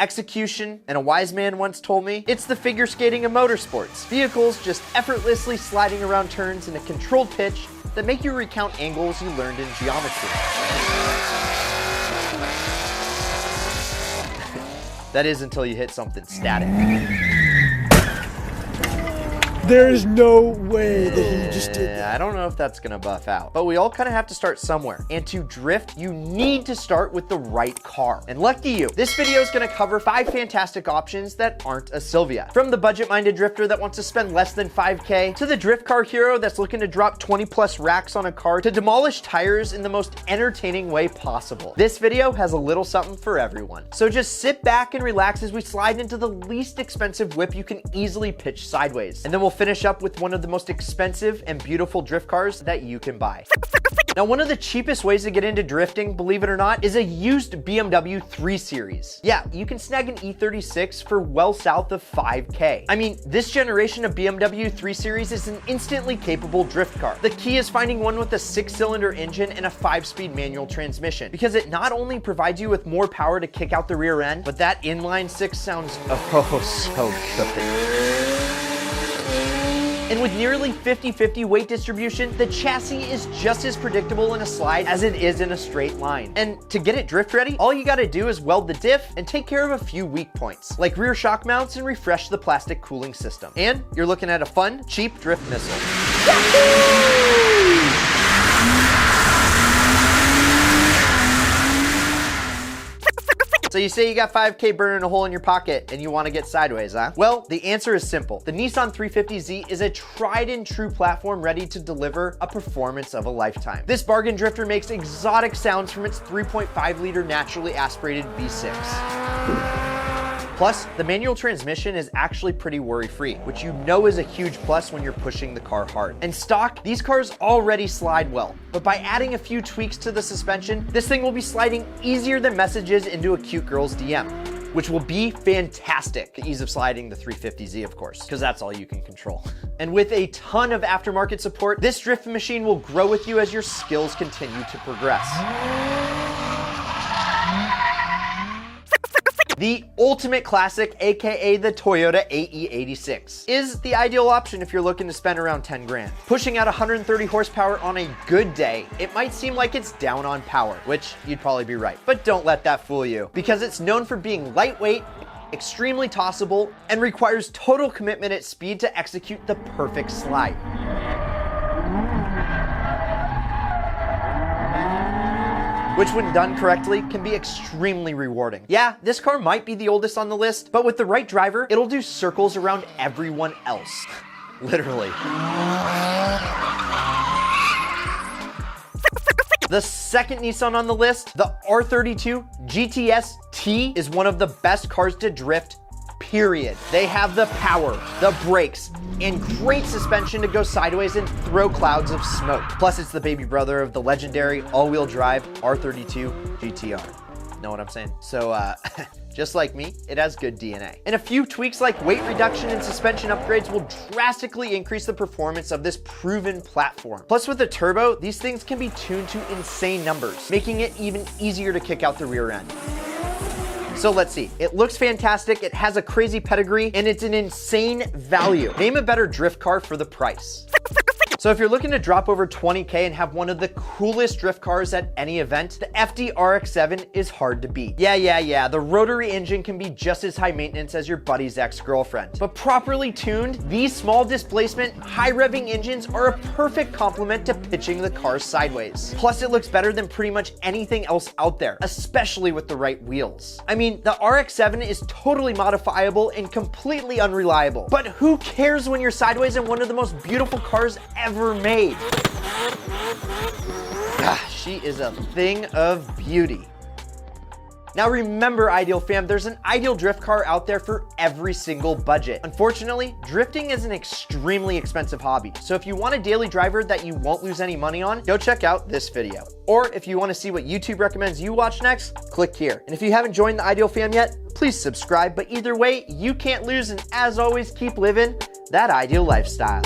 execution, and a wise man once told me, it's the figure skating of motorsports. Vehicles just effortlessly sliding around turns in a controlled pitch that make you recount angles you learned in geometry. That is until you hit something static. There's no way that he just did that. I don't know if that's gonna buff out, but we all kind of have to start somewhere. And to drift, you need to start with the right car. And lucky you, this video is gonna cover 5 fantastic options that aren't a Sylvia. From the budget-minded drifter that wants to spend less than 5K, to the drift car hero that's looking to drop 20 plus racks on a car, to demolish tires in the most entertaining way possible. This video has a little something for everyone. So just sit back and relax as we slide into the least expensive whip you can easily pitch sideways. And then we'll finish up with one of the most expensive and beautiful drift cars that you can buy. Now, one of the cheapest ways to get into drifting, believe it or not, is a used BMW 3 Series. Yeah, you can snag an E36 for well south of 5K. I mean, this generation of BMW 3 Series is an instantly capable drift car. The key is finding one with a 6-cylinder engine and a 5-speed manual transmission, because it not only provides you with more power to kick out the rear end, but that inline 6 sounds oh so good. And with nearly 50-50 weight distribution, the chassis is just as predictable in a slide as it is in a straight line. And to get it drift ready, all you gotta do is weld the diff and take care of a few weak points, like rear shock mounts and refresh the plastic cooling system. And you're looking at a fun, cheap drift missile. So you say you got 5K burning a hole in your pocket and you want to get sideways, huh? Well, the answer is simple. The Nissan 350Z is a tried and true platform ready to deliver a performance of a lifetime. This bargain drifter makes exotic sounds from its 3.5 liter naturally aspirated V6. Plus, the manual transmission is actually pretty worry-free, which you know is a huge plus when you're pushing the car hard. And stock, these cars already slide well, but by adding a few tweaks to the suspension, this thing will be sliding easier than messages into a cute girl's DM, which will be fantastic. The ease of sliding the 350Z, of course, because that's all you can control. And with a ton of aftermarket support, this drift machine will grow with you as your skills continue to progress. The ultimate classic, aka the Toyota AE86, is the ideal option if you're looking to spend around 10 grand. Pushing out 130 horsepower on a good day, it might seem like it's down on power, which you'd probably be right. But don't let that fool you, because it's known for being lightweight, extremely tossable, and requires total commitment at speed to execute the perfect slide. Which when done correctly can be extremely rewarding. Yeah, this car might be the oldest on the list, but with the right driver, it'll do circles around everyone else. Literally. The second Nissan on the list, the R32 GTS-T, is one of the best cars to drift, period. They have the power, the brakes, and great suspension to go sideways and throw clouds of smoke. Plus, it's the baby brother of the legendary all-wheel drive R32 GT-R. Know what I'm saying? So, just like me, it has good DNA. And a few tweaks like weight reduction and suspension upgrades will drastically increase the performance of this proven platform. Plus, with a turbo, these things can be tuned to insane numbers, making it even easier to kick out the rear end. So let's see. It looks fantastic, it has a crazy pedigree, and it's an insane value. Name a better drift car for the price. So if you're looking to drop over 20K and have one of the coolest drift cars at any event, the FD RX-7 is hard to beat. Yeah, the rotary engine can be just as high maintenance as your buddy's ex-girlfriend. But properly tuned, these small displacement, high revving engines are a perfect complement to pitching the car sideways. Plus, it looks better than pretty much anything else out there, especially with the right wheels. I mean, the RX-7 is totally modifiable and completely unreliable. But who cares when you're sideways in one of the most beautiful cars ever made? She is a thing of beauty. Now remember, Ideal fam, there's an ideal drift car out there for every single budget. Unfortunately, drifting is an extremely expensive hobby. So if you want a daily driver that you won't lose any money on, go check out this video. Or if you want to see what YouTube recommends you watch next, click here. And if you haven't joined the Ideal fam yet, please subscribe. But either way, you can't lose, and as always, keep living that ideal lifestyle.